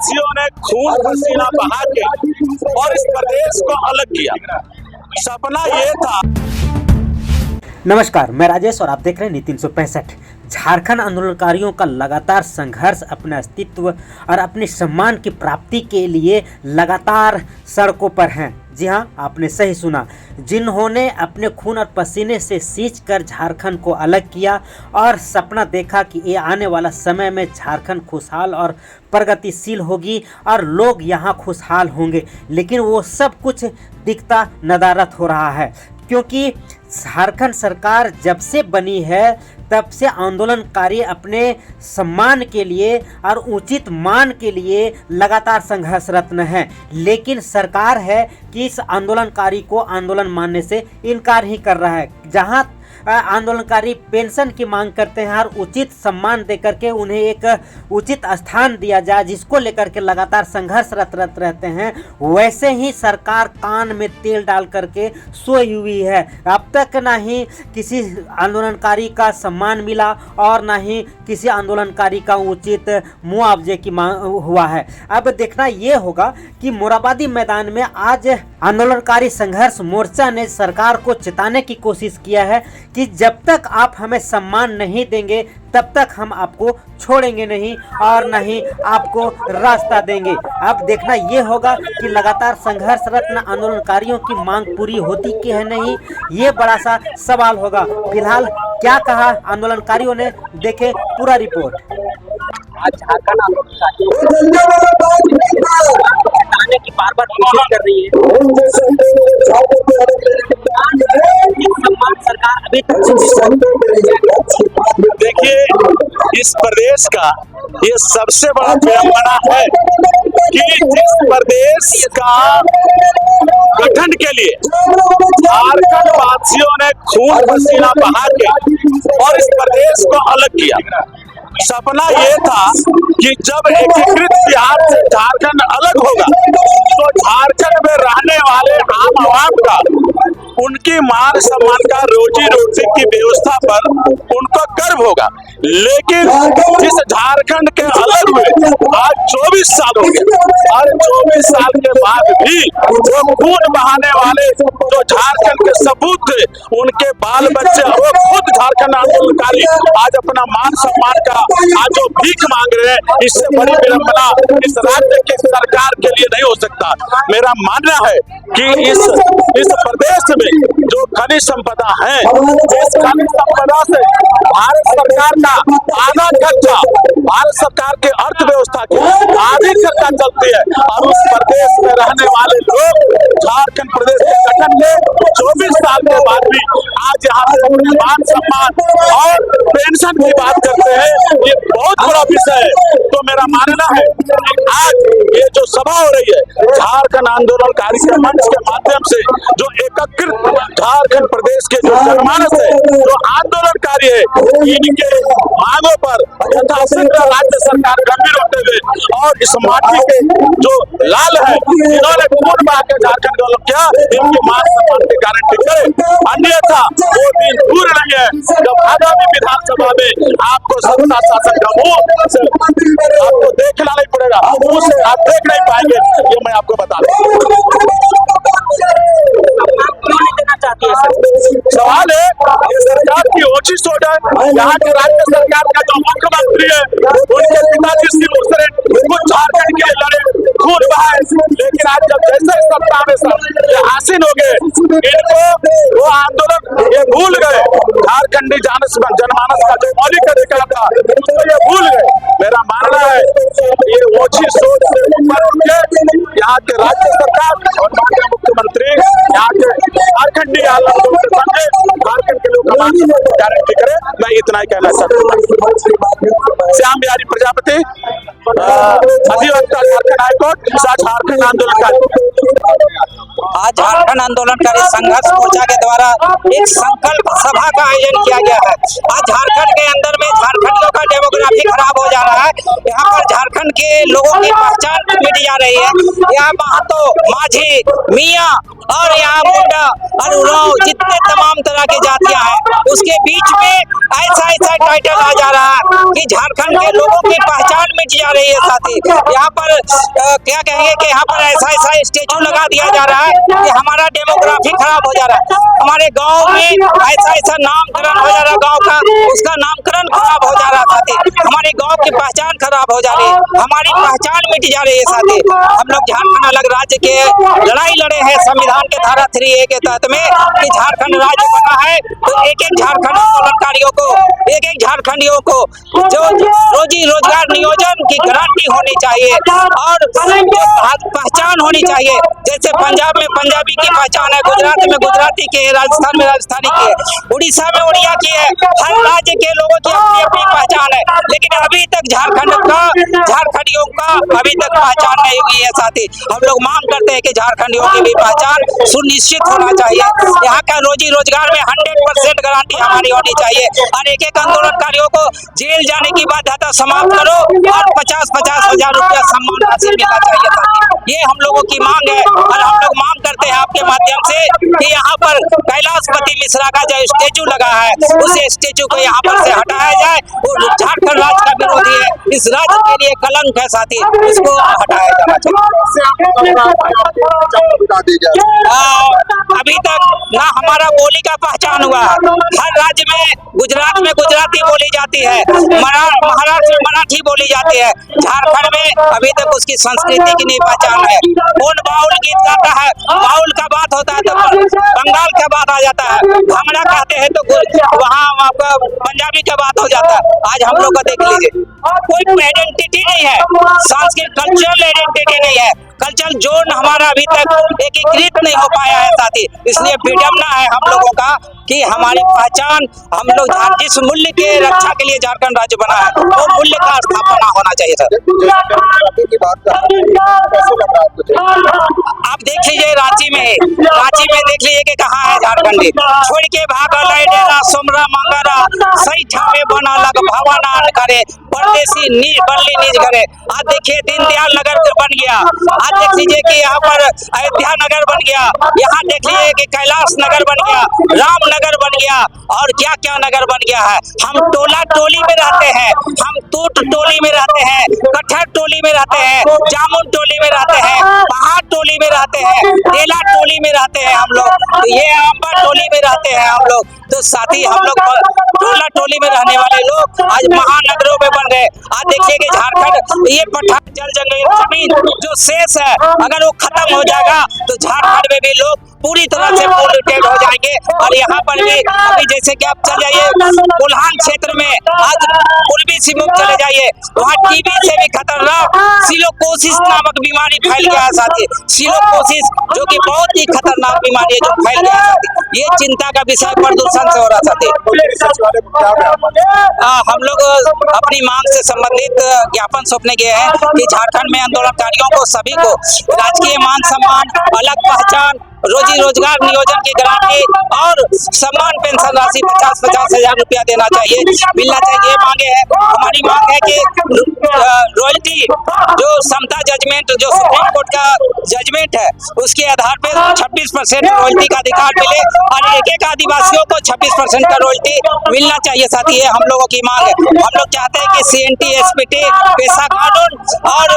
वासियों ने खून पसीना बहा के और इस प्रदेश को अलग किया। सपना ये था। नमस्कार, मैं राजेश और आप देख रहे हैं नीति 365। झारखंड आंदोलनकारियों का लगातार संघर्ष अपने अस्तित्व और अपने सम्मान की प्राप्ति के लिए लगातार सड़कों पर हैं। जी हाँ, आपने सही सुना। जिन्होंने अपने खून और पसीने से सींच कर झारखंड को अलग किया और सपना देखा कि ये आने वाला समय में झारखंड खुशहाल और प्रगतिशील होगी और लोग यहाँ खुशहाल होंगे, लेकिन वो सब कुछ दिखता नदारद हो रहा है। क्योंकि झारखंड सरकार जब से बनी है तब से आंदोलनकारी अपने सम्मान के लिए और उचित मान के लिए लगातार संघर्षरत है, लेकिन सरकार है कि इस आंदोलनकारी को आंदोलन मानने से इनकार ही कर रहा है। जहां आंदोलनकारी पेंशन की मांग करते हैं और उचित सम्मान देकर के उन्हें एक उचित स्थान दिया जाए, जिसको लेकर के लगातार संघर्षरत रहते हैं, वैसे ही सरकार कान में तेल डाल करके सोई हुई है। अब तक ना ही किसी आंदोलनकारी का सम्मान मिला और ना ही किसी आंदोलनकारी का उचित मुआवजे की मांग हुआ है। अब देखना ये होगा कि मोराबादी मैदान में आज आंदोलनकारी संघर्ष मोर्चा ने सरकार को चेताने की कोशिश किया है कि जब तक आप हमें सम्मान नहीं देंगे तब तक हम आपको छोड़ेंगे नहीं और नहीं आपको रास्ता देंगे। अब देखना ये होगा कि लगातार संघर्षरत आंदोलनकारियों की मांग पूरी होती कि है नहीं, ये बड़ा सा सवाल होगा। फिलहाल क्या कहा आंदोलनकारियों ने, देखे पूरा रिपोर्ट। आज झारखंड आंदोलनकारियों की बार-बार कोशिश कर रही है। सम्मान सरकार अभी देखिए, इस प्रदेश का ये सबसे बड़ा विडंबना है कि जिस प्रदेश का गठन के लिए झारखंड वासियों ने खून पसीना बहा के और इस प्रदेश को अलग किया। सपना ये था कि जब एकीकृत बिहार से झारखंड अलग होगा तो झारखंड में रहने वाले आम आवाम का, उनकी मान सम्मान का, रोजी रोटी की व्यवस्था पर उनको गर्व होगा। लेकिन जिस झारखंड के अलग हुए आज 24 साल हो गए और 24 साल के बाद भी जो खून बहाने वाले जो झारखंड के सपूत थे, उनके बाल बच्चे वो खुद झारखंड आंदोलनकारी आज अपना मान सम्मान का आज जो भीख मांग रहे हैं, इससे बड़ी विडंबना इस राज्य की सरकार के लिए नहीं हो सकता। मेरा मानना है कि इस प्रदेश में जो खनिज संपदा है, इस खनिज संपदा से भारत सरकार का आधा खर्चा, भारत सरकार के अर्थव्यवस्था की आधी खर्चा चलती है और उस प्रदेश में रहने वाले लोग झारखंड प्रदेश के गठन के 24 साल के बाद भी आज यहाँ से मान सम्मान और पेंशन की बात करते हैं। ये बहुत बड़ा विषय है। तो मेरा मानना है कि आज ये जो सभा हो रही है झारखंड आंदोलनकारी के मंच के माध्यम से, जो एकीकृत झारखंड प्रदेश के जो जनमानस है, जो आंदोलनकारी है, इनके मांगों पर यथाशीघ्र राज्य सरकार गंभीर होते हुए और इस माटी के जो लाल है, इन्होंने खून बहा के झारखंड को अलग किया, इनके मान सम्मान की गारंटी करे। अन्यथा वो दिन दूर नहीं है जब आगामी विधानसभा में आपको सत्ता शासन का मुंह आपको देखना नहीं पड़ेगा, उसे आप देख नहीं पाएंगे, ये मैं आपको बता दूं। सवाल है ये सरकार की ओछी सोच है। यहाँ के राज्य सरकार का जो मुख्यमंत्री है, उनके पिताजी शिव सोरेन कुछ झारखंड के लड़े, खून बहाए, लेकिन आज जब जैसे सत्ता में ये आसीन हो गए, इनको वो आंदोलन ये भूल गए। झारखंडी जनमानस का जो मौलिक अधिकार था उसको ये भूल गए। मेरा मानना है ये ओछी सोच से ऊपर उठ के यहाँ के राज्य सरकार और माननीय मुख्यमंत्री यहाँ के झारखंडी आंदोलन के संगे झारखंड के लोग गारंटी करे। मैं इतना ही कहना चाहता हूँ। श्याम बिहारी प्रजापति, अधिवक्ता झारखंड हाईकोर्ट, झारखंड आंदोलनकारी। आज झारखंड आंदोलनकारी संघर्ष मोर्चा के द्वारा एक संकल्प सभा का आयोजन किया गया है। आज झारखंड के अंदर में झारखंडियों का डेमोग्राफी खराब हो जा रहा है। यहाँ पर झारखंड के लोगों की पहचान मिट जा रही है। यहाँ महतो, माझी, मियाँ और यहाँ मुंडा और उरांव जितने तमाम तरह की जातियां हैं उसके बीच में ऐसा टाइटल आ जा रहा है कि झारखंड के लोगों की पहचान मिट जा रही है। साथी यहाँ पर क्या कहेंगे कि यहाँ पर ऐसा स्टेचू लगा दिया जा रहा है कि हमारा डेमोग्राफी खराब हो जा रहा है। हमारे गांव में ऐसा नामकरण हो जा रहा है, गांव का उसका नामकरण खराब हो जा रहा है। साथी हमारे गांव की पहचान खराब हो जा रही है, हमारी पहचान मिट जा रही है। साथी हम लोग झारखंड अलग राज्य के लड़ाई लड़े हैं संविधान के धारा 3A के तहत में कि झारखंड राज्य बना है तो एक झारखंड आंदोलनकारियों को, एक झारखंडियों को जो रोजी रोजगार नियोजन की गारंटी होनी चाहिए और पहचान होनी चाहिए। जैसे पंजाब में पंजाबी की पहचान है, गुजरात में गुजराती की है, राजस्थान में राजस्थानी की है, उड़ीसा में उड़िया की है। हर राज्य के लोगों की अपनी अपनी पहचान है, लेकिन अभी तक झारखंडियों का अभी तक पहचान नहीं हुई है। साथी हम लोग मांग करते हैं कि झारखंडियों की भी पहचान सुनिश्चित होना चाहिए। यहाँ का रोजी रोजगार में 100% गारंटी हमारी होनी चाहिए और एक आंदोलनकारियों को जेल जाने की बाध्यता समाप्त करो और 50-50 हजार रुपया सम्मान राशि मिलना चाहिए। साथी ये हम लोगों की मांग है और हम लोग मांग करते हैं आपके माध्यम से कि यहाँ पर कैलाशपति मिश्रा का जो स्टेचू लगा है उस स्टेचू को यहाँ पर से हटाया जाए। वो झारखंड राज्य का विरोधी है, इस राज्य के लिए कलंक है। साथी इसको हटाया जाना चाहिए। अभी तक ना हमारा बोली का पहचान हुआ है। हर राज्य में गुजरात में गुजराती बोली जाती है, महाराष्ट्र में मराठी बोली जाती है, झारखंड में अभी तक उसकी संस्कृति की नहीं पहचान है। कौन बाउल गीत गाता है, बाउल का बात होता है तो बंगाल का बात आ जाता है, भांगड़ा कहते हैं तो वहाँ आपका पंजाबी का बात हो जाता है। आज हम लोग का देख लीजिए कोई आइडेंटिटी नहीं है, सांस्कृतिक कल्चरल आइडेंटिटी नहीं है, कल्चरल जोन हमारा अभी तक एकीकृत नहीं हो पाया है। साथी इसलिए विडम्बना है हम लोगों का कि हमारी पहचान हम लोग जिस मूल्य के रक्षा के लिए झारखंड राज्य बना है वो मूल्य का स्थापना होना चाहिए। सर आप देख लीजिए रांची में देख लीजिए कि कहाँ है झारखंडी, छोड़ के भागल है डेरा सोमरा मंगरा, सही ठावे बना लग भवन आन करे, परदेसी नीज बल्ली नीज करे। आज देखिए दीनदयाल नगर बन गया, आज देख लीजिए कि यहाँ पर अयोध्या नगर बन गया, यहाँ देख लीजिए कि कैलाश नगर बन गया, रामनगर बन गया और क्या क्या नगर बन गया है। हम टोला टोली में रहते हैं, हम तूट टोली में रहते हैं, कठर टोली में रहते हैं, जामुन टोली में रहते हैं, पहाड़ टोली में रहते हैं, टेला टोली में रहते हैं हम लोग, ये अम्बा टोली में रहते हैं हम लोग। तो साथी हम लोग टोला टोली में रहने वाले लोग आज महानगरों में बन गए। आज देखिए कि झारखंड ये पठार जल जमीन जो शेष है अगर वो खत्म हो जाएगा तो झारखंड में भी लोग पूरी तरह से पोल्यूटेड हो जाएंगे। और यहाँ पर भी अभी जैसे कि आप चल जाइए कोल्हान क्षेत्र में, आज पूर्वी सिंहभूम चले जाइए, वहाँ टीबी से भी खतरनाक सिलोकोसिस नामक बीमारी फैल गया है। साथी सिलोकोसिस जो कि बहुत ही खतरनाक बीमारी है जो फैल गया है। साथी ये चिंता का विषय प्रदूषण से हो रहा। साथी हम लोग अपनी मांग से संबंधित ज्ञापन सौंपने गए हैं कि झारखंड में आंदोलनकारियों को सभी को राजकीय मान सम्मान, अलग पहचान, रोजी रोजगार नियोजन की गारंटी और सम्मान पेंशन राशि 50-50 हजार रुपया देना चाहिए, मिलना चाहिए। ये मांगे हैं। हमारी मांग है कि रॉयल्टी जो समता जजमेंट जो सुप्रीम कोर्ट का जजमेंट है उसके आधार पर 26% रॉयल्टी का अधिकार मिले और एक आदिवासियों को 26% का रॉयल्टी मिलना चाहिए। साथी ये हम लोगों की मांग है। हम लोग चाहते हैं कि CNT SPT पेशा कानून और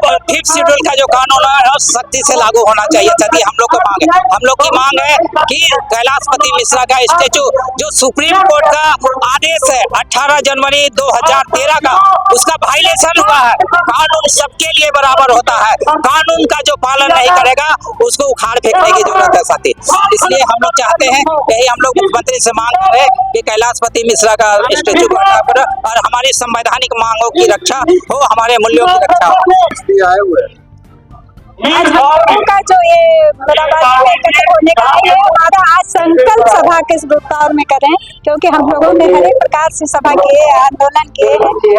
5th शेड्यूल का जो कानून है सख्ती से लागू होना चाहिए। साथी हम लोग को हम लोग की मांग है कि कैलाशपति मिश्रा का स्टेचू जो सुप्रीम कोर्ट का आदेश है 18 जनवरी 2013 का, उसका वायलेशन हुआ है। कानून सबके लिए बराबर होता है, कानून का जो पालन नहीं करेगा उसको उखाड़ फेंकने की जरूरत है। साथी इसलिए हम लोग चाहते हैं, यही हम लोग मुख्यमंत्री से मांग कर रहे हैं कि कैलाशपति मिश्रा का स्टेचू हटा कर और हमारी संवैधानिक मांगों की रक्षा हो, हमारे मूल्यों की रक्षा हो। का जो ये होने का है हमारा आज संकल्प सभा के दौर में करें, क्योंकि हम लोगों ने हर एक प्रकार से सभा किए, आंदोलन किए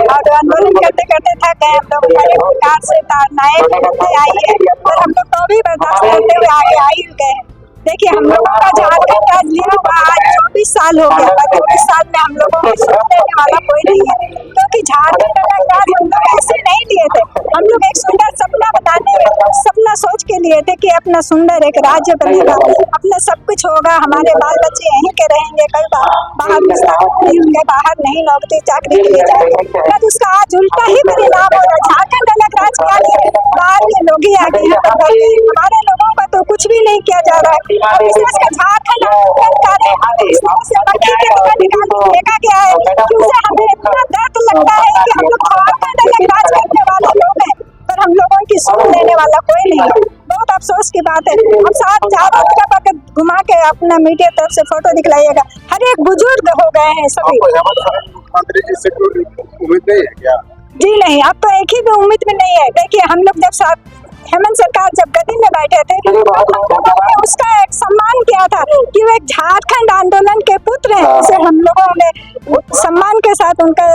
और आंदोलन करते करते थक गए। हम लोग हर एक प्रकार से ताड़नाएं झेलते आई है और हम लोग तो भी बर्दाश्त करते हुए आगे आई गए। देखिए हम लोगों का झारखंड राज लिया हुआ आज 24 साल हो गया, 24 साल में हम लोगों को सुन देने वाला कोई नहीं है, क्योंकि झारखंड का राज हम लोग ऐसे नहीं लिए थे। हम लोग एक सुंदर सपना बनाने, सपना सोच के लिए थे कि अपना सुंदर एक राज्य बनेगा, अपना सब कुछ होगा, हमारे बाल बच्चे यहीं के रहेंगे, कल बाहर उनके बाहर नहीं नौकरी चाकरी के लिए जाएंगे, पर उसका आज उल्टा ही परिणाम हो रहा है। झारखंड अलग राज्य का बाहर के लोग ही आगे यहाँ पर बैठे हैं, हमारे लोगों का तो कुछ भी नहीं किया जा रहा है। और विशेष कर झारखंड इस तरह से मक्खी की तरह निकाल के फेंका गया है कि उसे हमें इतना दर्द लगता है कि हम लोग झारखंड अलग राज करने वाले लोग हैं, पर हम लोगों की सुन लेने वाला कोई नहीं है। बहुत अफसोस की बात है। हम साथ चारों तरफ अगर घुमा के अपना मीडिया तरफ से फोटो दिखलाइएगा, हर एक बुजुर्ग हो गए हैं सभी। मुख्यमंत्री जी से कोई उम्मीद नहीं है क्या? जी नहीं, अब तो एक ही भी उम्मीद में नहीं है। देखिए, हम लोग जब साथ हेमंत सरकार जब गद्दी में बैठे थे तो उसका एक सम्मान किया था कि वो एक झारखंड आंदोलन के पुत्र हैं, उसे हम लोगों ने सम्मान के साथ उनका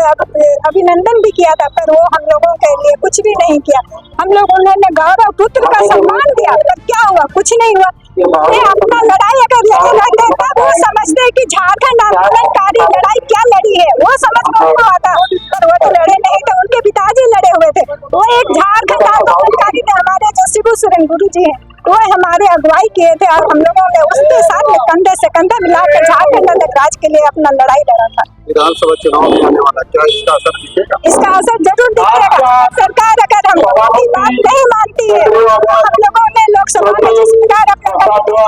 अभिनंदन भी किया था, पर वो हम लोगों के लिए कुछ भी नहीं किया। हम लोग उन्होंने गौरव पुत्र का सम्मान दिया, पर क्या हुआ? कुछ नहीं हुआ। ये अपना लड़ाई अगर लड़े रहते तब वो समझते कि झारखंड आंदोलनकारी लड़ाई क्या लड़ी है, वो समझ में आता, पर वो तो लड़े नहीं थे, उनके पिताजी लड़े हुए थे। वो एक झारखंड आंदोलनकारी थे, हमारे जो शिबू सोरेन गुरु जी हैं, वो हमारे अगुवाई किए थे और हम लोगों ने उसके साथ में कंधे से कंधा मिलाकर झारखंड अलग राज के लिए अपना लड़ाई लड़ा था। विधानसभा चुनाव में आने वाला, क्या इसका असर दिखेगा? इसका असर जरूर दिखेगा। सरकार अगर हम लोगों की बात नहीं मानती है, तो हम लोगों ने लोकसभा में जिस प्रकार अपना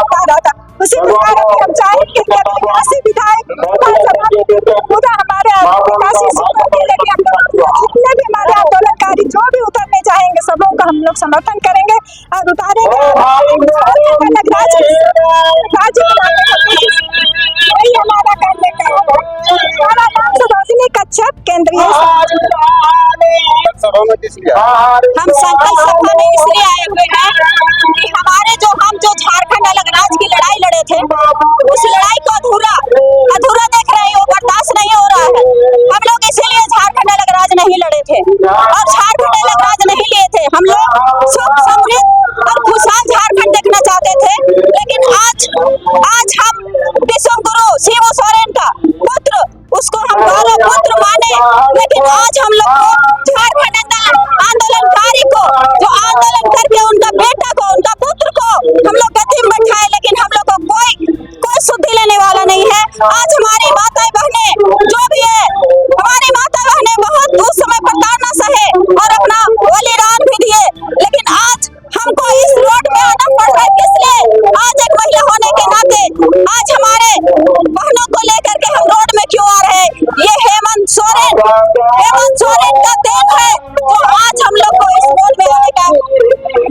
उतारा था, उसी प्रकार हम चाहेंगे कि 80 विधायक पूरा हमारे विकासी सीटों के लिए हम लोग जितने भी हमारे आंदोलनकारी जो भी उतरने चाहेंगे सबों का हम लोग समर्थन करेंगे और उतारेंगे। वही हमारा करने का हमारा नाम से रोशनी कच्छप केंद्रीय सभा में किस लिए? हम संकल्प सभा में इसलिए आए हुए हैं कि हमारे जो झारखंड अलग राज की लड़ाई लड़े थे, उस लड़ाई को अधूरा देख रहे हैं, वो बर्दाश्त नहीं हो रहा है। हम लोग इसीलिए झारखंड अलग राज नहीं लड़े थे और झारखंड अलग राज नहीं लिए थे। हम लोग सुख समृद्ध और खुशहाल झारखंड देखना चाहते थे, लेकिन आज हम विश्व गुरु शिबू सोरेन का पुत्र, उसको हम गौरव पुत्र माने, लेकिन आज हम लोग को झारखंड आंदोलनकारी को जो आंदोलन करके उनका बेटा को, उनका पुत्र को हम लोग गद्दी में बैठाए, लेकिन हम लोग को कोई सुधि लेने वाला नहीं है। आज हमारी माताएं बहनें जो भी है, हमारी माता बहनें बहुत उस समय प्रताड़ना सहे और अपना बलिदान भी दिए, लेकिन आज हमको इस रोड में आना पड़ रहा है। किस लिए? आज एक महिला होने के नाते आज हमारे बहनों को लेकर के हम रोड में क्यों आ रहे हैं? ये हेमंत सोरेन का देन है जो आज हम लोग को इस रोड में आने का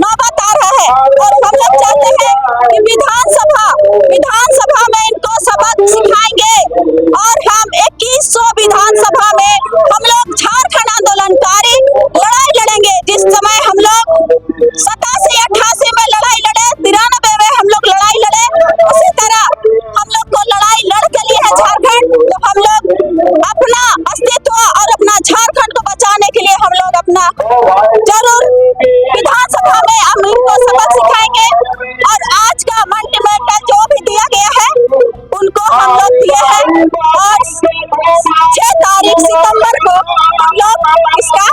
नौबत आ रहा है। और हम लोग चाहते हैं कि विधानसभा में इनको सबक सिखाएंगे और हम 2100 विधानसभा में हम लोग झारखंड आंदोलनकारी लड़ाई लड़ेंगे। जिस समय हम लोग 87-88 में लड़ाई लड़े, 93 में हम लोग लड़ाई लड़े, उसी तरह हम लोग को लड़ाई लड़ के लिए है झारखंड। तो हम लोग अपना अस्तित्व और अपना झारखंड को बचाने के लिए हम लोग अपना जरूर विधानसभा में हम इनको सबक सिखाएंगे। और आज का मंत्रिमंडल जो भी दिया गया है उनको हम लोग दिए हैं और 6 तारीख सितंबर को हम लोग इसका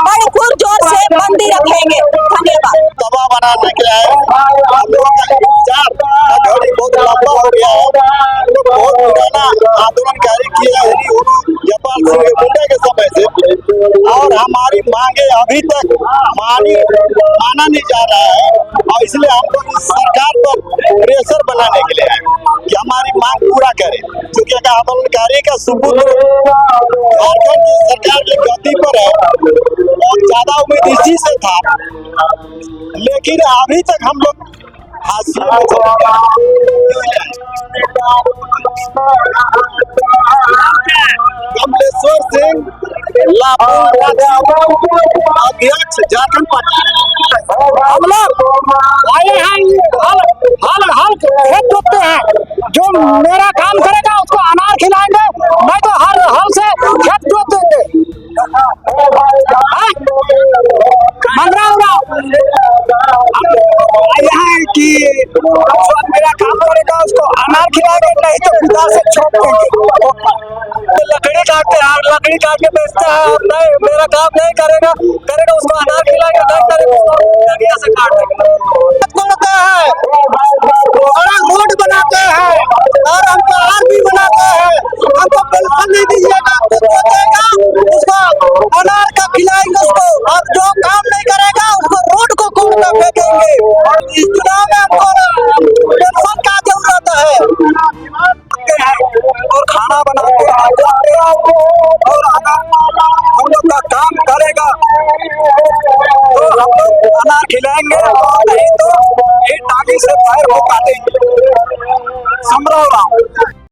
बड़े पुरजोर से बंदी रखेंगे। धन्यवाद। दबाव बनाने के लिए हम लोग का इंतजार घड़ी बहुत लंबा हो गया है। हम लोग बहुत पुराना आंदोलनकारी किया है जयपाल सिंह के मुंडे के समय से, और हमारी मांगे अभी तक माना नहीं जा रहा है, और इसलिए हम लोग इस सरकार पर प्रेशर बनाने के लिए आए कि हमारी मांग पूरा करे। क्योंकि अगर आंदोलनकारी का सुपुत्र झारखंड की सरकार की गद्दी पर है, बहुत ज्यादा उम्मीद इसी से था, लेकिन अभी तक हम लोग हाशिए में चले गए। कमलेश्वर सिंह अध्यक्ष झारखंड पार्टी। हम लोग आए हैं हल खेत जोतते हैं, जो मेरा काम करेगा उसको अनार खिलाएंगे, नहीं तो हल से खेत जोत देंगे। कि मेरा काम करेगा उसको अनार खिलाएंगे, नहीं तो पिता से छोड़ देंगे। लकड़ी काट के बेचता है, नहीं मेरा काम नहीं करेगा उसको अनार खिलाएंगे, नहीं करेगा उसको से काट देंगे। पैर को काटेंगे। समरौरा